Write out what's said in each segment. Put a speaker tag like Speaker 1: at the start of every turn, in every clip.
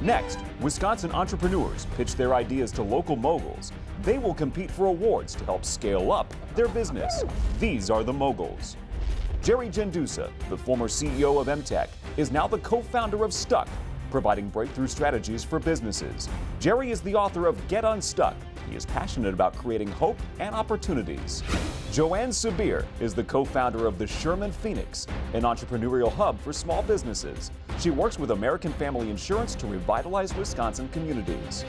Speaker 1: Next, Wisconsin entrepreneurs pitch their ideas to local moguls. They will compete for awards to help scale up their business. These are the moguls. Jerry Jendusa, the former CEO of MTech, is now the co-founder of Stuck, providing breakthrough strategies for businesses. Jerry is the author of Get Unstuck. He is passionate about creating hope and opportunities. Joanne Sabir is the co-founder of the Sherman Phoenix, an entrepreneurial hub for small businesses. She works with American Family Insurance to revitalize Wisconsin communities.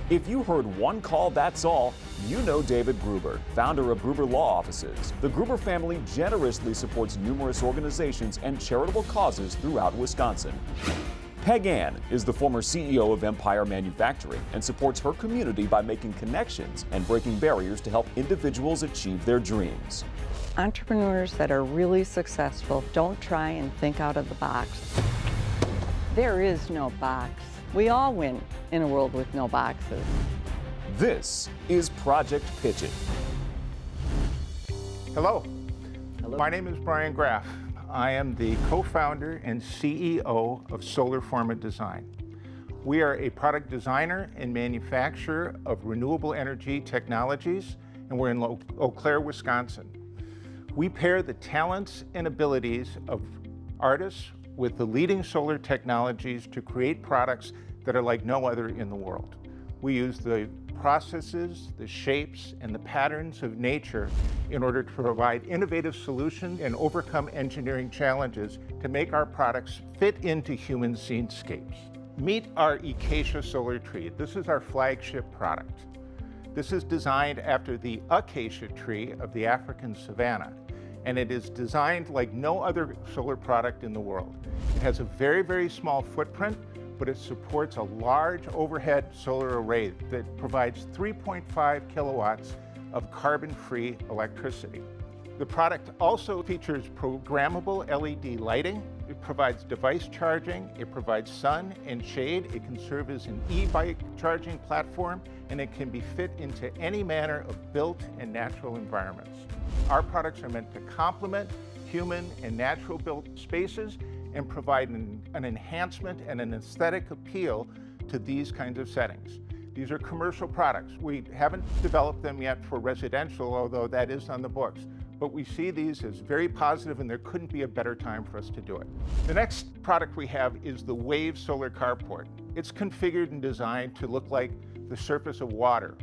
Speaker 1: If you heard one call, that's all, you know David Gruber, founder of Gruber Law Offices. The Gruber family generously supports numerous organizations and charitable causes throughout Wisconsin. Peg Ann is the former CEO of Empire Manufacturing and supports her community by making connections and breaking barriers to help individuals achieve their dreams.
Speaker 2: Entrepreneurs that are really successful don't try and think out of the box. There is no box. We all win in a world with no boxes.
Speaker 1: This is Project Pitch It.
Speaker 3: Hello.
Speaker 2: Hello.
Speaker 3: My name is Brian Graff. I am the co-founder and CEO of Solar Forma Design. We are a product designer and manufacturer of renewable energy technologies, and we're in Eau Claire, Wisconsin. We pair the talents and abilities of artists with the leading solar technologies to create products that are like no other in the world. We use the processes, the shapes, and the patterns of nature in order to provide innovative solutions and overcome engineering challenges to make our products fit into human scenescapes. Meet our acacia solar tree. This is our flagship product. This is designed after the acacia tree of the African savanna, and it is designed like no other solar product in the world. It has a very, very small footprint, but it supports a large overhead solar array that provides 3.5 kilowatts of carbon-free electricity. The product also features programmable LED lighting. It provides device charging, it provides sun and shade, it can serve as an e-bike charging platform, and it can be fit into any manner of built and natural environments. Our products are meant to complement human and natural built spaces and provide an enhancement and an aesthetic appeal to these kinds of settings. These are commercial products. We haven't developed them yet for residential, although that is on the books. But we see these as very positive, and there couldn't be a better time for us to do it. The next product we have is the Wave Solar Carport. It's configured and designed to look like the surface of water.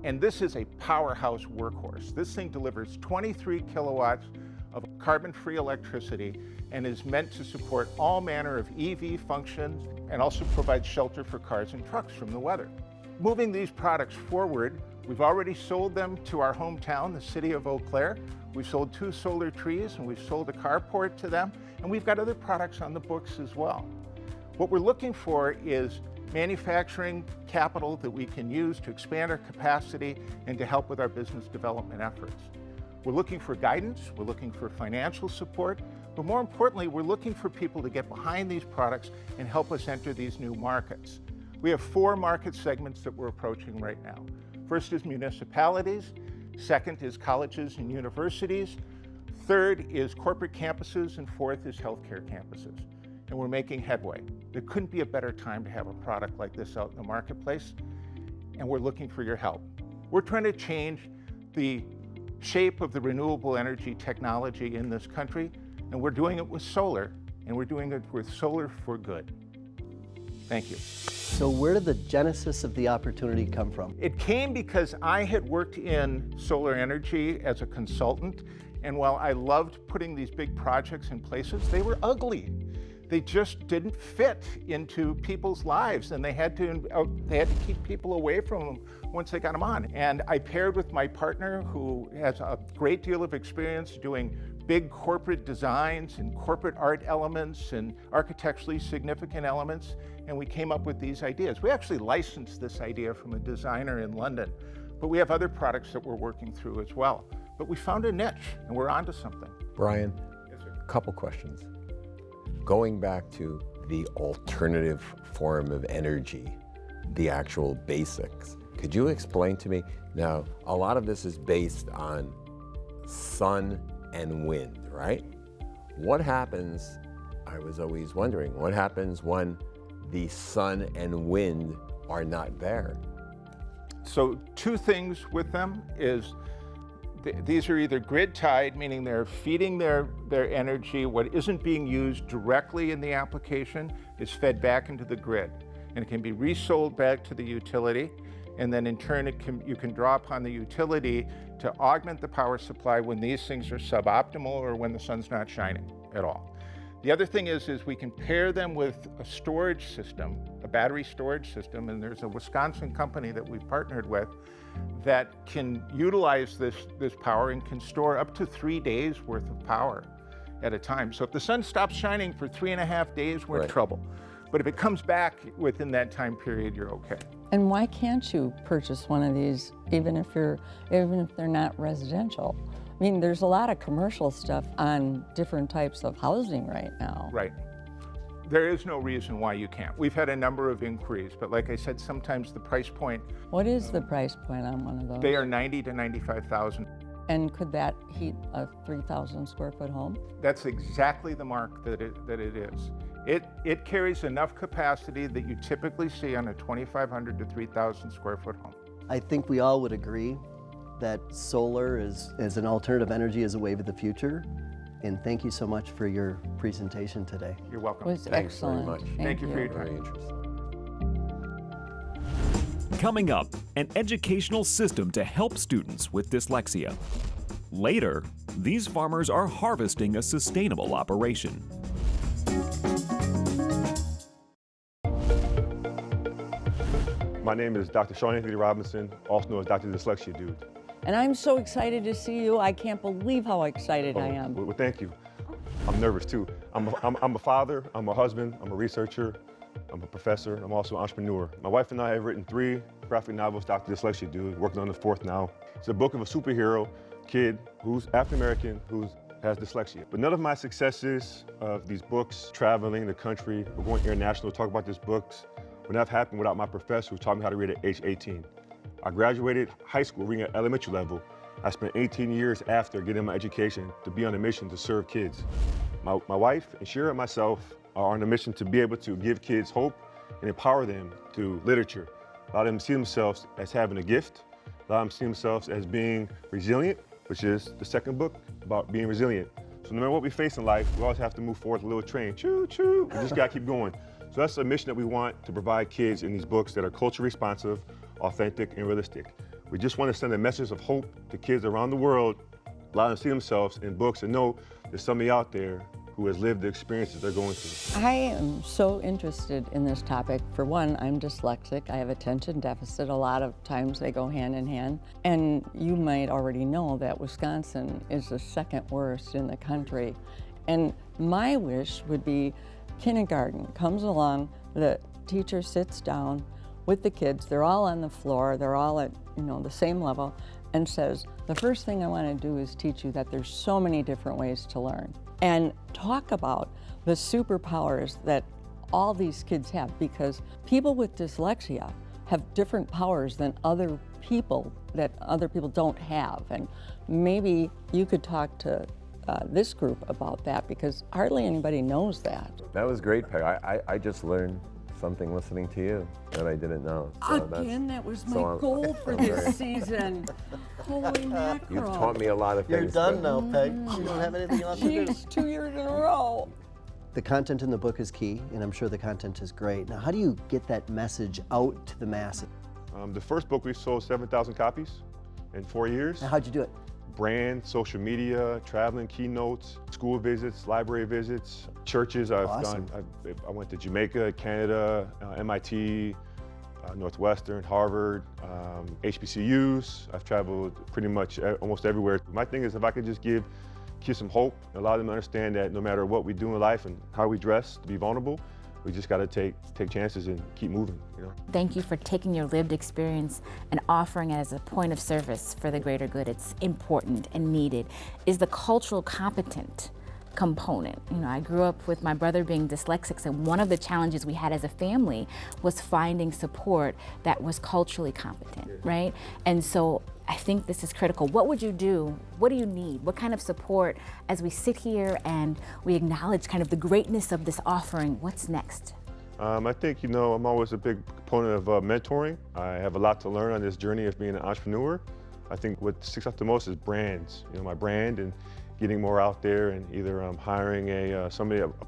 Speaker 3: And this is a powerhouse workhorse. This thing delivers 23 kilowatts of carbon-free electricity and is meant to support all manner of EV functions and also provide shelter for cars and trucks from the weather. Moving these products forward, we've already sold them to our hometown, the city of Eau Claire. We've sold 2 solar trees and we've sold a carport to them, and we've got other products on the books as well. What we're looking for is manufacturing capital that we can use to expand our capacity and to help with our business development efforts. We're looking for guidance, we're looking for financial support, but more importantly, we're looking for people to get behind these products and help us enter these new markets. We have 4 market segments that we're approaching right now. First is municipalities, second is colleges and universities, third is corporate campuses, and fourth is healthcare campuses. And we're making headway. There couldn't be a better time to have a product like this out in the marketplace, and we're looking for your help. We're trying to change the shape of the renewable energy technology in this country, and we're doing it with solar, and we're doing it with solar for good. Thank you.
Speaker 4: So where did the genesis of the opportunity come from?
Speaker 3: It came because I had worked in solar energy as a consultant, and while I loved putting these big projects in places, they were ugly. They just didn't fit into people's lives, and they had to keep people away from them once they got them on. And I paired with my partner, who has a great deal of experience doing big corporate designs and corporate art elements and architecturally significant elements, and we came up with these ideas. We actually licensed this idea from a designer in London, but we have other products that we're working through as well. But we found a niche, and we're onto something.
Speaker 5: Brian,
Speaker 3: Yes, sir.
Speaker 5: a couple questions. Going back to the alternative form of energy, the actual basics, could you explain to me, now a lot of this is based on sun and wind, right? What happens, I was always wondering, what happens when the sun and wind are not there?
Speaker 3: So two things with them is these are either grid tied, meaning they're feeding their energy. What isn't being used directly in the application is fed back into the grid, and it can be resold back to the utility, and then in turn you can draw upon the utility to augment the power supply when these things are suboptimal or when the sun's not shining at all. The other thing is we can pair them with a storage system, a battery storage system, and there's a Wisconsin company that we've partnered with that can utilize this power and can store up to 3 days worth of power at a time. So if the sun stops shining for 3.5 days, we're in trouble. But if it comes back within that time period, you're okay.
Speaker 2: And why can't you purchase one of these even if they're not residential? I mean, there's a lot of commercial stuff on different types of housing right now.
Speaker 3: Right. There is no reason why you can't. We've had a number of inquiries, but like I said, sometimes the price point.
Speaker 2: What is the price point on one of those?
Speaker 3: They are $90,000 to $95,000.
Speaker 2: And could that heat a 3,000 square foot home?
Speaker 3: That's exactly the mark that it is. It carries enough capacity that you typically see on a 2,500 to 3,000 square foot home.
Speaker 4: I think we all would agree that solar as an alternative energy is a wave of the future. And thank you so much for your presentation today.
Speaker 3: You're welcome.
Speaker 2: It was
Speaker 5: Thanks
Speaker 2: excellent.
Speaker 5: very much.
Speaker 3: Thank you for your
Speaker 5: Very
Speaker 3: time.
Speaker 5: interesting.
Speaker 1: Coming up, an educational system to help students with dyslexia. Later, these farmers are harvesting a sustainable operation.
Speaker 6: My name is Dr. Sean Anthony Robinson, also known as Dr. Dyslexia Dude.
Speaker 2: And I'm so excited to see you. I can't believe how excited I am.
Speaker 6: Well, thank you. I'm nervous too. I'm a father, I'm a husband, I'm a researcher, I'm a professor, I'm also an entrepreneur. My wife and I have written 3 graphic novels, Dr. Dyslexia Dude, working on the 4th now. It's a book of a superhero kid who's African-American, who has dyslexia. But none of my successes of these books, traveling the country, or going international to talk about these books, would have happened without my professor who taught me how to read at age 18. I graduated high school reading at elementary level. I spent 18 years after getting my education to be on a mission to serve kids. My wife and Shira and myself are on a mission to be able to give kids hope and empower them through literature. Allow them to see themselves as having a gift, allow them to see themselves as being resilient, which is the 2nd book about being resilient. So no matter what we face in life, we always have to move forward with a little train. Choo, choo. We just gotta keep going. So that's a mission that we want to provide kids in these books that are culturally responsive, authentic, and realistic. We just want to send a message of hope to kids around the world, allow them to see themselves in books and know there's somebody out there who has lived the experiences they're going through.
Speaker 2: I am so interested in this topic. For one, I'm dyslexic. I have attention deficit. A lot of times they go hand in hand. And you might already know that Wisconsin is the 2nd worst in the country. And my wish would be kindergarten comes along, the teacher sits down with the kids, they're all on the floor, they're all at the same level, and says, the first thing I want to do is teach you that there's so many different ways to learn. And talk about the superpowers that all these kids have, because people with dyslexia have different powers than other people that other people don't have. And maybe you could talk to this group about that, because hardly anybody knows that.
Speaker 5: That was great, Peg. I just learned something listening to you that I didn't know. So
Speaker 2: Again, that was my goal for this season. Holy mackerel.
Speaker 5: You've taught me a lot of
Speaker 4: You're
Speaker 5: things.
Speaker 4: done now, Peg. You don't have anything else to do.
Speaker 2: Jeez, 2 years in a row.
Speaker 4: The content in the book is key, and I'm sure the content is great. Now, how do you get that message out to the masses?
Speaker 6: The first book we sold 7,000 copies in 4 years.
Speaker 4: Now, how'd you do it?
Speaker 6: Brand, social media, traveling, keynotes, school visits, library visits, churches. I've
Speaker 4: Awesome.
Speaker 6: done. I went to Jamaica, Canada, MIT, Northwestern, Harvard, HBCUs. I've traveled pretty much almost everywhere. My thing is if I could just give kids some hope, allow them to understand that no matter what we do in life and how we dress to be vulnerable, we just got to take chances and keep moving.
Speaker 7: Thank you for taking your lived experience and offering it as a point of service for the greater good. It's important and needed. Is the cultural competent component. I grew up with my brother being dyslexic, and one of the challenges we had as a family was finding support that was culturally competent, right? And so I think this is critical. What would you do? What do you need? What kind of support as we sit here and we acknowledge kind of the greatness of this offering? What's next?
Speaker 6: I think, I'm always a big proponent of mentoring. I have a lot to learn on this journey of being an entrepreneur. I think what sticks out the most is brands, my brand, and getting more out there, and either hiring a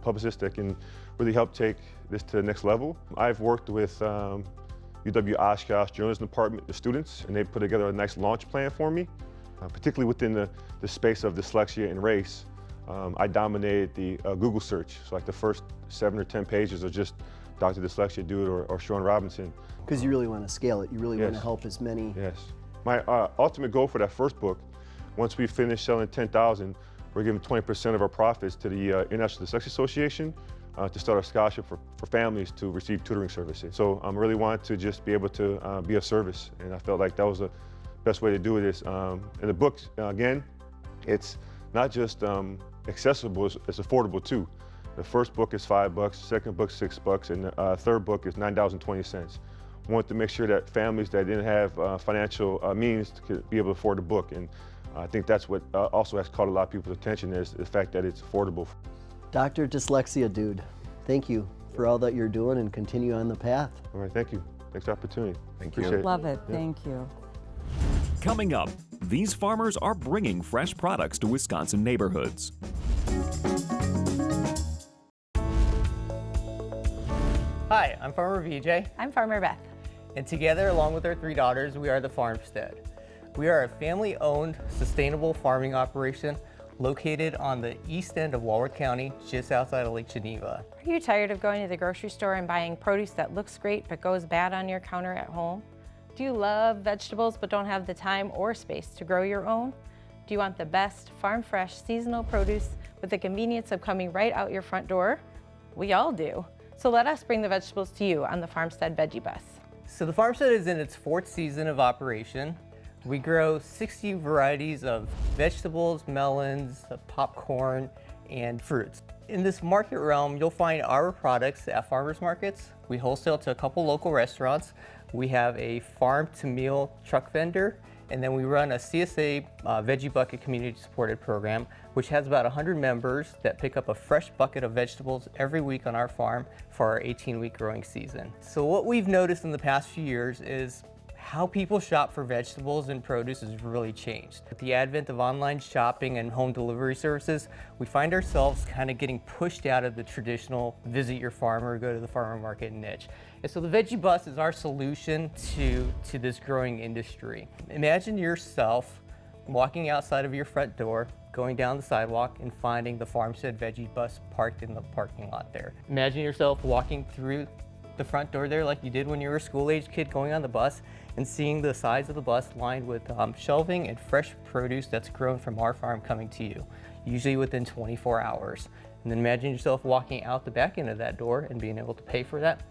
Speaker 6: publicist that can really help take this to the next level. I've worked with UW-Oshkosh Journalism Department, the students, and they put together a nice launch plan for me, particularly within the space of dyslexia and race. I dominated the Google search, so like the first 7 or 10 pages are just Dr. Dyslexia Dude or Sean Robinson.
Speaker 4: Because you really want to scale it. You really want to
Speaker 6: Yes.
Speaker 4: help as many.
Speaker 6: Yes. My ultimate goal for that first book, once we finish selling 10,000, we're giving 20% of our profits to the International Dyslexia Association to start a scholarship for families to receive tutoring services. So I really wanted to just be able to be of service, and I felt like that was the best way to do it. In the book, again, it's not just accessible, it's affordable too. The first book is $5, the second book $6, and the third book is $9.20. I wanted to make sure that families that didn't have financial means could be able to afford the book, and I think that's what also has caught a lot of people's attention, is the fact that it's affordable.
Speaker 4: Dr. Dyslexia Dude, thank you for all that you're doing, and continue on the path.
Speaker 6: All right, thank you. Thanks for the opportunity.
Speaker 5: Thank you.
Speaker 6: Appreciate it.
Speaker 2: Love it. Thank you.
Speaker 1: Coming up, these farmers are bringing fresh products to Wisconsin neighborhoods.
Speaker 8: Hi, I'm Farmer VJ,
Speaker 9: I'm Farmer Beth.
Speaker 8: and together, along with our 3 daughters, we are the Farmstead. We are a family-owned, sustainable farming operation located on the east end of Walworth County, just outside of Lake Geneva.
Speaker 9: Are you tired of going to the grocery store and buying produce that looks great but goes bad on your counter at home? Do you love vegetables but don't have the time or space to grow your own? Do you want the best farm-fresh seasonal produce with the convenience of coming right out your front door? We all do. So let us bring the vegetables to you on the Farmstead Veggie Bus.
Speaker 8: So the Farmstead is in its 4th season of operation. We grow 60 varieties of vegetables, melons, popcorn, and fruits. In this market realm, you'll find our products at farmers markets. We wholesale to a couple local restaurants. We have a farm-to-meal truck vendor, and then we run a CSA Veggie Bucket community supported program, which has about 100 members that pick up a fresh bucket of vegetables every week on our farm for our 18-week growing season. So what we've noticed in the past few years is how people shop for vegetables and produce has really changed. With the advent of online shopping and home delivery services, we find ourselves kind of getting pushed out of the traditional visit your farmer, go to the farmer market niche. And so the Veggie Bus is our solution to this growing industry. Imagine yourself walking outside of your front door, going down the sidewalk and finding the Farmstead Veggie Bus parked in the parking lot there. Imagine yourself walking through the front door there like you did when you were a school-age kid going on the bus, and seeing the sides of the bus lined with shelving and fresh produce that's grown from our farm coming to you, usually within 24 hours. And then imagine yourself walking out the back end of that door and being able to pay for that,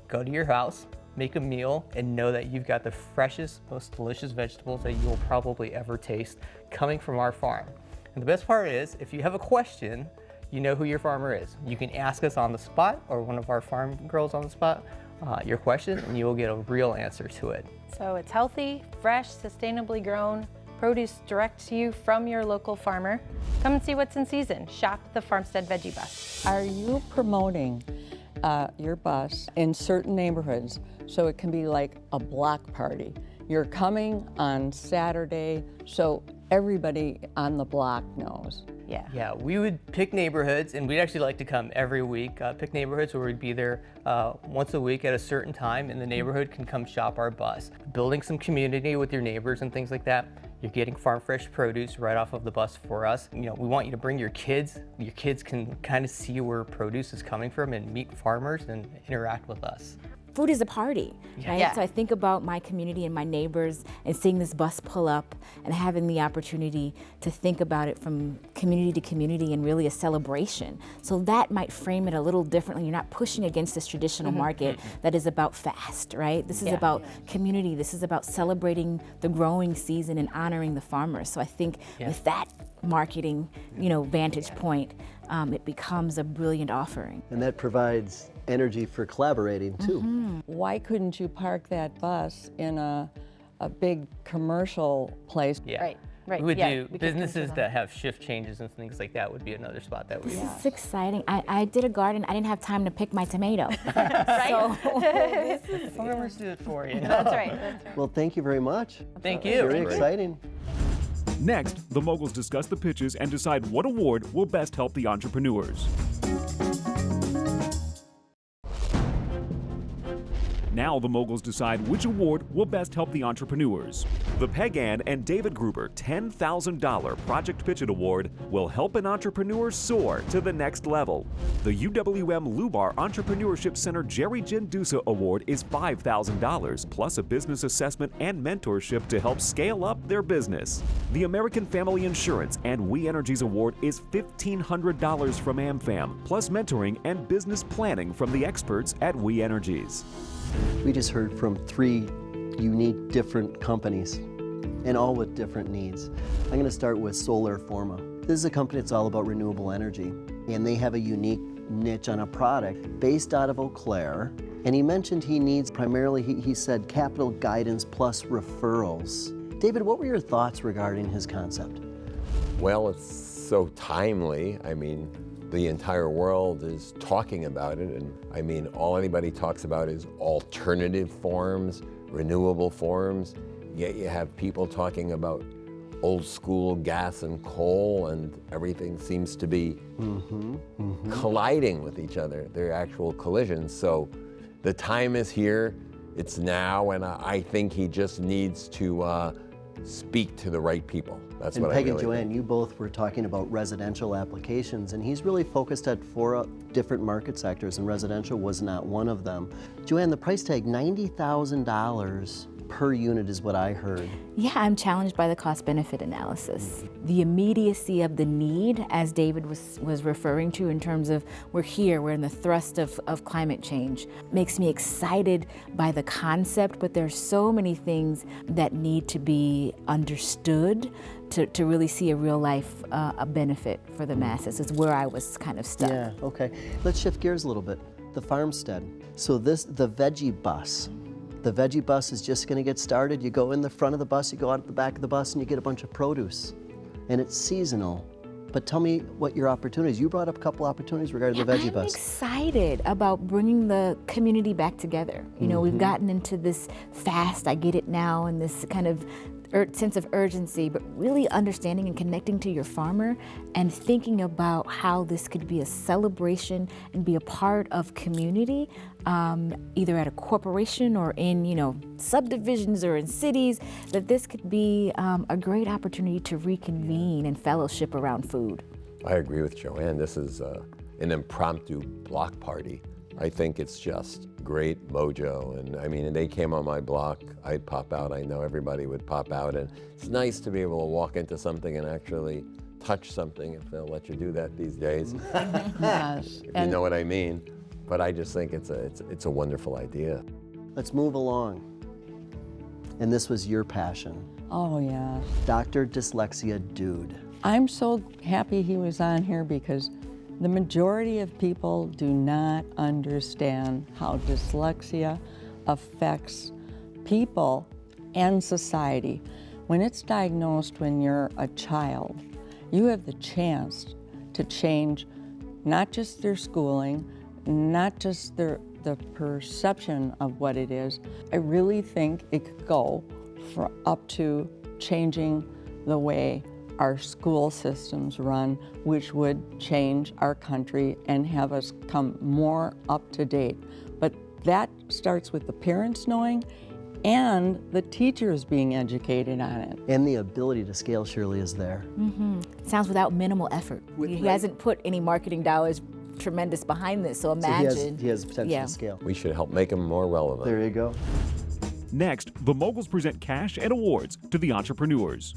Speaker 8: go to your house, make a meal, and know that you've got the freshest, most delicious vegetables that you'll probably ever taste coming from our farm. And the best part is, if you have a question, you know who your farmer is. You can ask us on the spot, or one of our farm girls on the spot, your question, and you will get a real answer to it.
Speaker 9: So it's healthy, fresh, sustainably grown, produce direct to you from your local farmer. Come and see what's in season. Shop the Farmstead Veggie Bus.
Speaker 2: Are you promoting your bus in certain neighborhoods so it can be like a block party? You're coming on Saturday, so everybody on the block knows.
Speaker 8: Yeah, we would pick neighborhoods, and we'd actually like to come every week, pick neighborhoods where we'd be there once a week at a certain time, and the neighborhood can come shop our bus. Building some community with your neighbors and things like that. You're getting farm fresh produce right off of the bus for us. We want you to bring your kids. Your kids can kind of see where produce is coming from and meet farmers and interact with us.
Speaker 7: Food is a party, right?
Speaker 9: Yeah.
Speaker 7: So I think about my community and my neighbors and seeing this bus pull up and having the opportunity to think about it from community to community and really a celebration. So that might frame it a little differently. You're not pushing against this traditional market that is about fast, right? This is about community. This is about celebrating the growing season and honoring the farmers. So I think with that marketing, vantage point, it becomes a brilliant offering.
Speaker 4: And that provides energy for collaborating too.
Speaker 2: Why couldn't you park that bus in a big commercial place?
Speaker 8: Yeah.
Speaker 9: Right. Right.
Speaker 8: We would
Speaker 9: yeah,
Speaker 8: do
Speaker 9: we could
Speaker 8: businesses
Speaker 9: consider
Speaker 8: that have shift changes and things like that would be another spot that we.
Speaker 7: This is exciting. I did a garden. I didn't have time to pick my tomato.
Speaker 9: Right?
Speaker 8: So farmers do it for you.
Speaker 9: That's right. That's right.
Speaker 4: Well, thank you very much.
Speaker 8: Thank you.
Speaker 4: Very exciting.
Speaker 1: Next, the moguls discuss the pitches and decide what award will best help the entrepreneurs. Now the moguls decide which award will best help the entrepreneurs. The Pagan and David Gruber $10,000 Project Pitch It Award will help an entrepreneur soar to the next level. The UW-Lubar Entrepreneurship Center Jerry Jendusa Award is $5,000 plus a business assessment and mentorship to help scale up their business. The American Family Insurance and We Energies Award is $1,500 from AmFam plus mentoring and business planning from the experts at We Energies.
Speaker 4: We just heard from 3 unique different companies and all with different needs. I'm going to start with Forma. This is a company that's all about renewable energy, and they have a unique niche on a product based out of Eau Claire. And he mentioned he needs primarily, he said, capital guidance plus referrals. David, what were your thoughts regarding his concept?
Speaker 5: Well, it's so timely. I mean, the entire world is talking about it, and I mean, all anybody talks about is alternative forms, renewable forms, yet you have people talking about old school gas and coal, and everything seems to be colliding with each other. They're actual collisions. So the time is here, it's now, and I think he just needs to speak to the right people. That's
Speaker 4: And
Speaker 5: what
Speaker 4: Peg
Speaker 5: I
Speaker 4: and
Speaker 5: really
Speaker 4: Joanne,
Speaker 5: think.
Speaker 4: you both were talking about residential applications, and he's really focused at 4 different market sectors, and residential was not one of them. Joanne, the price tag, $90,000 per unit is what I heard.
Speaker 7: Yeah, I'm challenged by the cost-benefit analysis. The immediacy of the need, as David was referring to in terms of we're here, we're in the thrust of climate change, makes me excited by the concept, but there's so many things that need to be understood to really see a real life a benefit for the masses. Is where I was kind of stuck.
Speaker 4: Yeah, okay. Let's shift gears a little bit. The farmstead. So the veggie bus. The veggie bus is just going to get started. You go in the front of the bus, you go out the back of the bus, and you get a bunch of produce. And it's seasonal. But tell me what your opportunities. You brought up a couple opportunities regarding the veggie
Speaker 7: I'm
Speaker 4: bus.
Speaker 7: excited about bringing the community back together. You know, we've gotten into this fast, I get it now, and this kind of sense of urgency, but really understanding and connecting to your farmer and thinking about how this could be a celebration and be a part of community, either at a corporation or in, you know, subdivisions or in cities, that this could be a great opportunity to reconvene and fellowship around food.
Speaker 5: I agree with Joanne. This is an impromptu block party. I think it's just great mojo, and I mean, they came on my block, I'd pop out, I know everybody would pop out, and it's nice to be able to walk into something and actually touch something, if they'll let you do that these days.
Speaker 2: Yes.
Speaker 5: You know what I mean? But I just think it's a wonderful idea.
Speaker 4: Let's move along. And this was your passion.
Speaker 2: Oh, yeah.
Speaker 4: Dr. Dyslexia Dude.
Speaker 2: I'm so happy he was on here because the majority of people do not understand how dyslexia affects people and society. When it's diagnosed when you're a child, you have the chance to change not just their schooling, not just the perception of what it is. I really think it could go for up to changing the way our school systems run, which would change our country and have us come more up to date. But that starts with the parents knowing and the teachers being educated on it.
Speaker 4: And the ability to scale surely is there.
Speaker 7: Sounds without minimal effort. He hasn't put any marketing dollars tremendous behind this, so
Speaker 4: So
Speaker 7: imagine.
Speaker 4: he has potential
Speaker 7: Yeah.
Speaker 4: to scale.
Speaker 5: We should help make them more relevant.
Speaker 4: There you go.
Speaker 1: Next, the moguls present cash and awards to the entrepreneurs.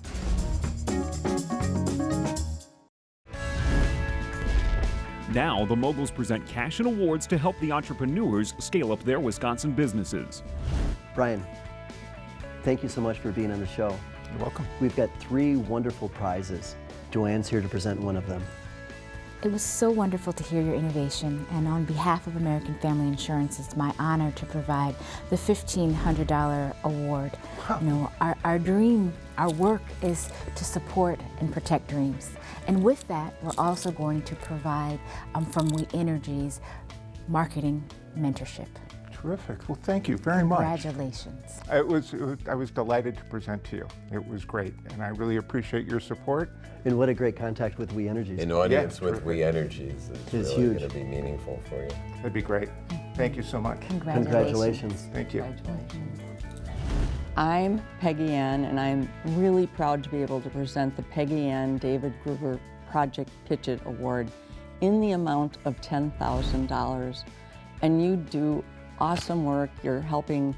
Speaker 1: Now, the moguls present cash and awards to help the entrepreneurs scale up their Wisconsin businesses.
Speaker 4: Brian, thank you so much for being on the show.
Speaker 3: You're welcome.
Speaker 4: We've got 3 wonderful prizes. Joanne's here to present one of them.
Speaker 7: It was so wonderful to hear your innovation, and on behalf of American Family Insurance, it's my honor to provide the $1,500 award. You know, our dream, our work is to support and protect dreams. And with that, we're also going to provide from We Energy's marketing mentorship.
Speaker 3: Terrific. Well, thank you very much.
Speaker 7: Congratulations.
Speaker 3: I was delighted to present to you. It was great, and I really appreciate your support.
Speaker 4: And what a great contact with We Energies.
Speaker 5: An audience
Speaker 3: Yeah,
Speaker 5: with We Energies is really
Speaker 4: huge.
Speaker 5: going to be meaningful for you.
Speaker 3: That'd be great. Thank you so much.
Speaker 4: Congratulations.
Speaker 3: Thank you.
Speaker 2: Congratulations. I'm Peggy Ann, and I'm really proud to be able to present the Peggy Ann David Gruber Project Pitch It Award in the amount of $10,000. And you do awesome work. You're helping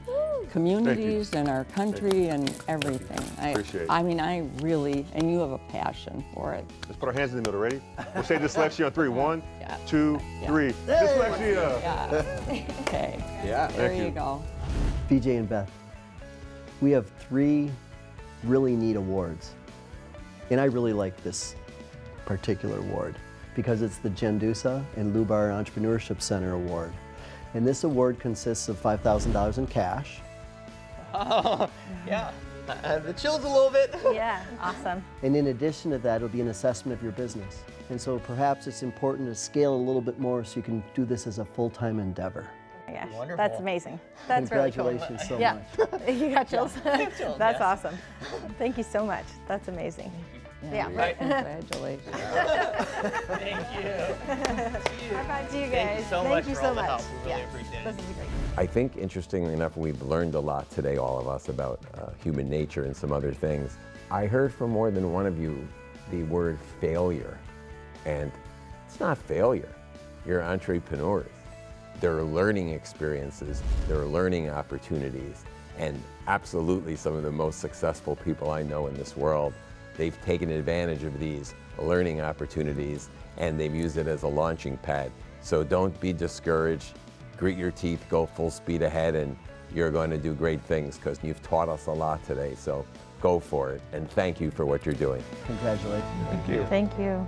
Speaker 2: communities and our country and everything.
Speaker 6: Appreciate it.
Speaker 2: I mean, I really, and you have a passion for it.
Speaker 6: Let's put our hands in the middle, ready? We'll say dyslexia on 3. 1,
Speaker 2: Yeah.
Speaker 6: 2,
Speaker 2: Yeah.
Speaker 6: 3. Dyslexia!
Speaker 2: Yeah. Okay.
Speaker 5: Yeah.
Speaker 2: There
Speaker 6: Thank
Speaker 2: you
Speaker 6: you.
Speaker 2: go.
Speaker 4: BJ and Beth, we have 3 really neat awards. And I really like this particular award because it's the Jendusa and Lubar Entrepreneurship Center Award. And this award consists of $5,000 in cash.
Speaker 8: Oh, yeah. The chills a little bit.
Speaker 9: Yeah, awesome.
Speaker 4: And in addition to that, it'll be an assessment of your business. And so perhaps it's important to scale a little bit more so you can do this as a full-time endeavor.
Speaker 9: Oh my gosh,
Speaker 8: Wonderful.
Speaker 9: that's amazing. That's really cool.
Speaker 4: Congratulations so
Speaker 9: Yeah,
Speaker 4: much.
Speaker 9: you got chills.
Speaker 8: chills,
Speaker 9: That's
Speaker 8: yes.
Speaker 9: awesome. Thank you so much. That's amazing. Yeah. Right.
Speaker 2: Congratulations.
Speaker 8: Thank you.
Speaker 9: How about you guys?
Speaker 8: Thank you so
Speaker 9: Thank
Speaker 8: much
Speaker 9: you
Speaker 8: for
Speaker 9: so
Speaker 8: all the
Speaker 9: much.
Speaker 8: help. We really
Speaker 9: Yeah.
Speaker 8: appreciate
Speaker 9: This
Speaker 8: it.
Speaker 9: is great.
Speaker 5: I think, interestingly enough, we've learned a lot today, all of us, about human nature and some other things. I heard from more than one of you the word failure. And it's not failure. You're entrepreneurs. There are learning experiences, there are learning opportunities, and absolutely some of the most successful people I know in this world, they've taken advantage of these learning opportunities and they've used it as a launching pad. So don't be discouraged, grit your teeth, go full speed ahead, and you're going to do great things because you've taught us a lot today. So go for it, and thank you for what you're doing.
Speaker 4: Congratulations.
Speaker 3: Thank you.
Speaker 9: Thank you.